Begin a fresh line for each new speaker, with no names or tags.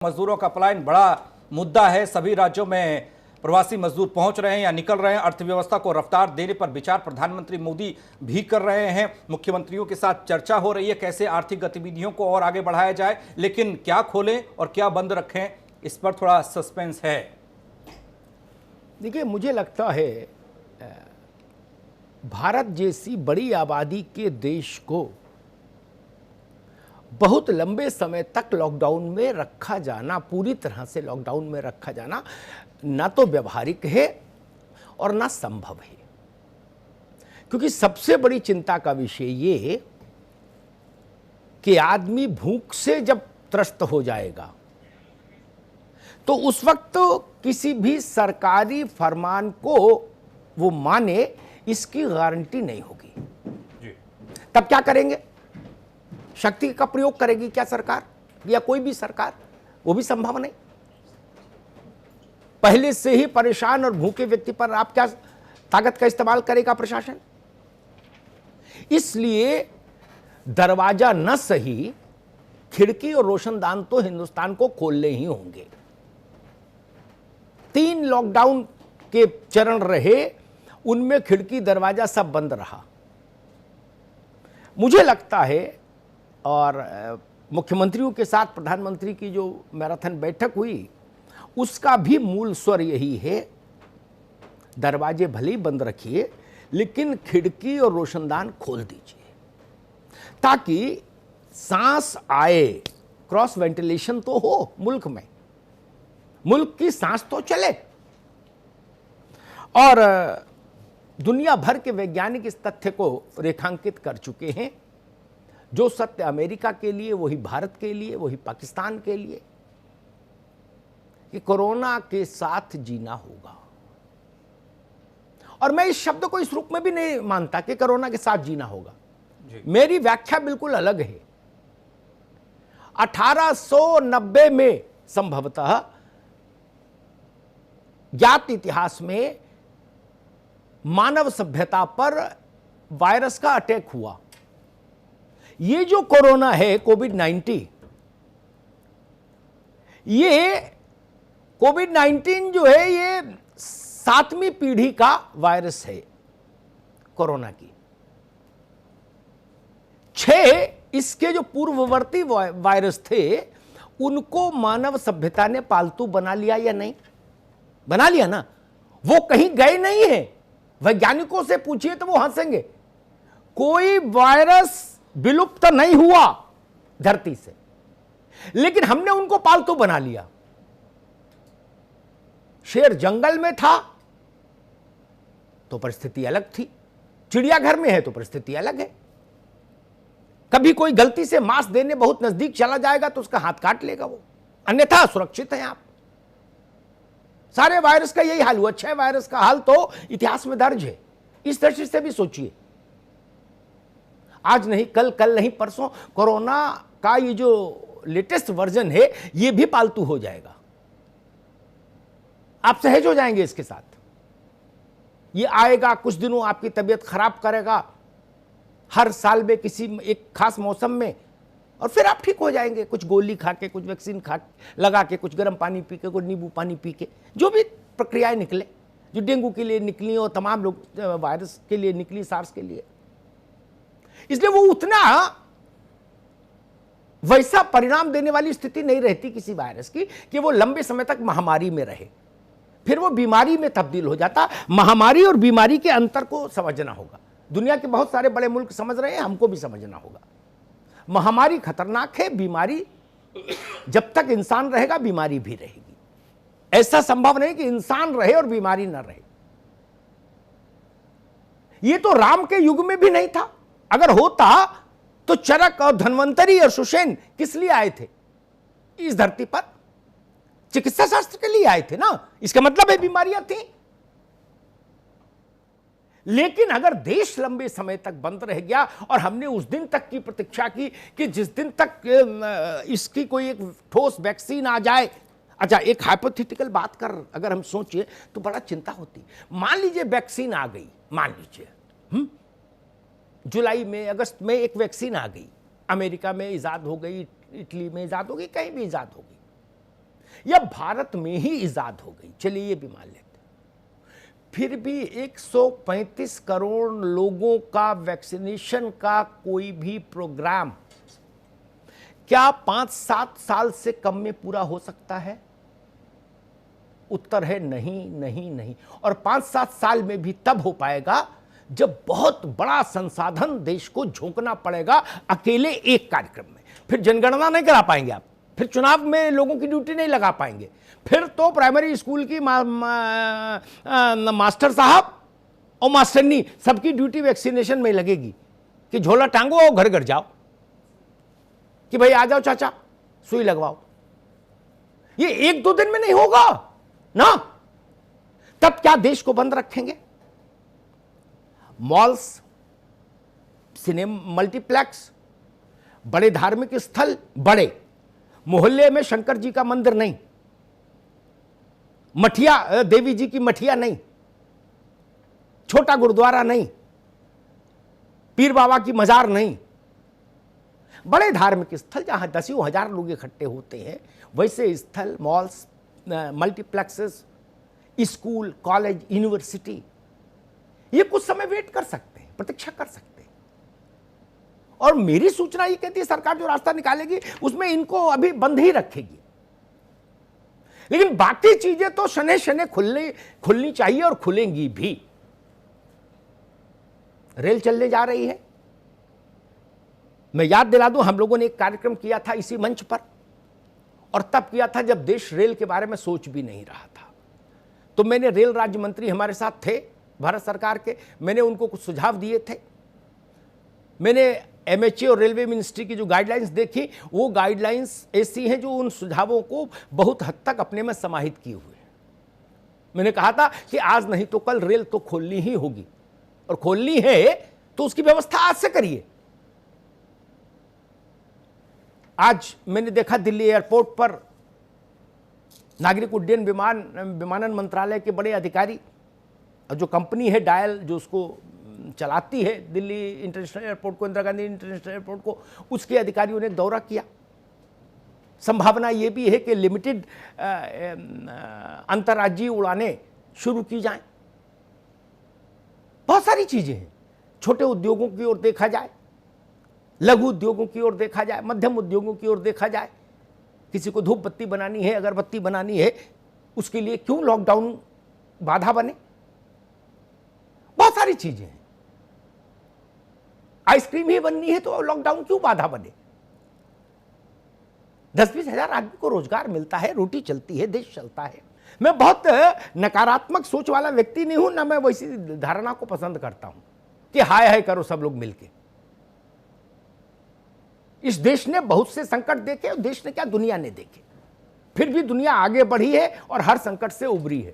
मजदूरों का पलायन बड़ा मुद्दा है। सभी राज्यों में प्रवासी मजदूर पहुंच रहे हैं या निकल रहे हैं। अर्थव्यवस्था को रफ्तार देने पर विचार प्रधानमंत्री मोदी भी कर रहे हैं। मुख्यमंत्रियों के साथ चर्चा हो रही है कैसे आर्थिक गतिविधियों को और आगे बढ़ाया जाए, लेकिन क्या खोलें और क्या बंद रखें, इस पर थोड़ा सस्पेंस है।
देखिए, मुझे लगता है भारत जैसी बड़ी आबादी के देश को बहुत लंबे समय तक लॉकडाउन में रखा जाना, पूरी तरह से लॉकडाउन में रखा जाना ना तो व्यवहारिक है और ना संभव है। क्योंकि सबसे बड़ी चिंता का विषय ये कि आदमी भूख से जब त्रस्त हो जाएगा तो उस वक्त तो किसी भी सरकारी फरमान को वो माने, इसकी गारंटी नहीं होगी। तब क्या करेंगे? शक्ति का प्रयोग करेगी क्या सरकार, या कोई भी सरकार? वो भी संभव नहीं। पहले से ही परेशान और भूखे व्यक्ति पर आप क्या ताकत का इस्तेमाल करेगा प्रशासन? इसलिए दरवाजा न सही, खिड़की और रोशनदान तो हिंदुस्तान को खोलने ही होंगे। 3 लॉकडाउन के चरण रहे, उनमें खिड़की दरवाजा सब बंद रहा। मुझे लगता है, और मुख्यमंत्रियों के साथ प्रधानमंत्री की जो मैराथन बैठक हुई उसका भी मूल स्वर यही है, दरवाजे भले ही बंद रखिए लेकिन खिड़की और रोशनदान खोल दीजिए ताकि सांस आए, क्रॉस वेंटिलेशन तो हो मुल्क में, मुल्क की सांस तो चले। और दुनिया भर के वैज्ञानिक इस तथ्य को रेखांकित कर चुके हैं, जो सत्य अमेरिका के लिए वही भारत के लिए, वही पाकिस्तान के लिए, कि कोरोना के साथ जीना होगा। और मैं इस शब्द को इस रूप में भी नहीं मानता कि कोरोना के साथ जीना होगा। मेरी व्याख्या बिल्कुल अलग है। 1890 में संभवतः ज्ञात इतिहास में मानव सभ्यता पर वायरस का अटैक हुआ। ये जो कोरोना है, कोविड-19, ये कोविड-19 जो है ये 7वीं पीढ़ी का वायरस है कोरोना की। 6 इसके जो पूर्ववर्ती वायरस थे उनको मानव सभ्यता ने पालतू बना लिया या नहीं? बना लिया ना। वो कहीं गए नहीं है। वैज्ञानिकों से पूछिए तो वो हंसेंगे। कोई वायरस विलुप्त नहीं हुआ धरती से, लेकिन हमने उनको पालतू बना लिया। शेर जंगल में था तो परिस्थिति अलग थी, चिड़ियाघर में है तो परिस्थिति अलग है। कभी कोई गलती से मांस देने बहुत नजदीक चला जाएगा तो उसका हाथ काट लेगा वो, अन्यथा सुरक्षित हैं आप। सारे वायरस का यही हाल हुआ। 6 वायरस का हाल तो इतिहास में दर्ज है। इस दृष्टि से भी सोचिए, आज नहीं कल, कल नहीं परसों कोरोना का ये जो लेटेस्ट वर्जन है ये भी पालतू हो जाएगा। आप सहज हो जाएंगे इसके साथ। ये आएगा, कुछ दिनों आपकी तबीयत खराब करेगा हर साल में किसी एक खास मौसम में, और फिर आप ठीक हो जाएंगे। कुछ गोली खा के, कुछ वैक्सीन खा लगा के, कुछ गर्म पानी पी के, कुछ नींबू पानी पी के, जो भी प्रक्रियाएं निकले, जो डेंगू के लिए निकली और तमाम लोग वायरस के लिए निकली, सार्स के लिए। इसलिए वो उतना वैसा परिणाम देने वाली स्थिति नहीं रहती किसी वायरस की कि वो लंबे समय तक महामारी में रहे, फिर वो बीमारी में तब्दील हो जाता। महामारी और बीमारी के अंतर को समझना होगा। दुनिया के बहुत सारे बड़े मुल्क समझ रहे हैं, हमको भी समझना होगा। महामारी खतरनाक है, बीमारी जब तक इंसान रहेगा बीमारी भी रहेगी। ऐसा संभव नहीं कि इंसान रहे और बीमारी न रहे। ये तो राम के युग में भी नहीं था। अगर होता तो चरक और धन्वंतरी और सुषेण किस लिए आए थे इस धरती पर? चिकित्सा शास्त्र के लिए आए थे ना। इसका मतलब है बीमारियां थी। लेकिन अगर देश लंबे समय तक बंद रह गया और हमने उस दिन तक की प्रतीक्षा की कि जिस दिन तक इसकी कोई एक ठोस वैक्सीन आ जाए। अच्छा, एक हाइपोथेटिकल बात कर अगर हम सोचिए तो बड़ा चिंता होती। मान लीजिए वैक्सीन आ गई, मान लीजिए जुलाई में, अगस्त में एक वैक्सीन आ गई, अमेरिका में इजाद हो गई, इटली में इजाद हो गई, कहीं भी इजाद हो गई। या भारत में ही इजाद हो गई, चलिए ये भी मान लेते, फिर भी 135 करोड़ लोगों का वैक्सीनेशन का कोई भी प्रोग्राम क्या 5-7 साल से कम में पूरा हो सकता है? उत्तर है नहीं, नहीं, नहीं। और 5-7 साल में भी तब हो पाएगा जब बहुत बड़ा संसाधन देश को झोंकना पड़ेगा अकेले एक कार्यक्रम में। फिर जनगणना नहीं करा पाएंगे आप, फिर चुनाव में लोगों की ड्यूटी नहीं लगा पाएंगे, फिर तो प्राइमरी स्कूल की मास्टर साहब और मास्टरनी सबकी ड्यूटी वैक्सीनेशन में लगेगी कि झोला टांगो और घर घर जाओ कि भाई आ जाओ चाचा सुई लगवाओ। ये 1-2 दिन में नहीं होगा ना। तब क्या देश को बंद रखेंगे? मॉल्स, सिनेमा, मल्टीप्लेक्स, बड़े धार्मिक स्थल, बड़े मोहल्ले में शंकर जी का मंदिर नहीं, मठिया देवी जी की मठिया नहीं, छोटा गुरुद्वारा नहीं, पीर बाबा की मजार नहीं, बड़े धार्मिक स्थल जहां 10,000 लोग इकट्ठे होते हैं वैसे स्थल, malls, multiplexes, school, college, university, ये कुछ समय वेट कर सकते हैं, प्रतीक्षा कर सकते हैं। और मेरी सूचना ये कहती है सरकार जो रास्ता निकालेगी उसमें इनको अभी बंद ही रखेगी, लेकिन बाकी चीजें तो शने शने खुलनी चाहिए और खुलेंगी भी। रेल चलने जा रही है। मैं याद दिला दूं, हम लोगों ने एक कार्यक्रम किया था इसी मंच पर, और तब किया था जब देश रेल के बारे में सोच भी नहीं रहा था। तो मैंने, रेल राज्य मंत्री हमारे साथ थे भारत सरकार के, मैंने उनको कुछ सुझाव दिए थे। मैंने एमएचए और रेलवे मिनिस्ट्री की जो गाइडलाइंस देखी, वो गाइडलाइंस ऐसी हैं जो उन सुझावों को बहुत हद तक अपने में समाहित किए हुए हैं। मैंने कहा था कि आज नहीं तो कल रेल तो खोलनी ही होगी, और खोलनी है तो उसकी व्यवस्था आज से करिए। आज मैंने देखा दिल्ली एयरपोर्ट पर नागरिक उड्डयन विमानन मंत्रालय के बड़े अधिकारी, और जो कंपनी है डायल जो उसको चलाती है दिल्ली इंटरनेशनल एयरपोर्ट को, इंदिरा गांधी इंटरनेशनल एयरपोर्ट को, उसके अधिकारियों ने दौरा किया। संभावना ये भी है कि लिमिटेड अंतर्राज्यीय उड़ानें शुरू की जाएं। बहुत सारी चीजें हैं। छोटे उद्योगों की ओर देखा जाए, लघु उद्योगों की ओर देखा जाए, मध्यम उद्योगों की ओर देखा जाए। किसी को धूप बत्ती बनानी है, अगरबत्ती बनानी है, उसके लिए क्यों लॉकडाउन बाधा बने? बहुत सारी चीजें हैं। आइसक्रीम ही बननी है तो लॉकडाउन क्यों बाधा बने? 10-20 हजार आदमी को रोजगार मिलता है, रोटी चलती है, देश चलता है। मैं बहुत नकारात्मक सोच वाला व्यक्ति नहीं हूं, ना मैं वैसी धारणा को पसंद करता हूं कि हाय हाय करो सब लोग मिलके। इस देश ने बहुत से संकट देखे, और देश ने क्या दुनिया ने देखे, फिर भी दुनिया आगे बढ़ी है और हर संकट से उभरी है।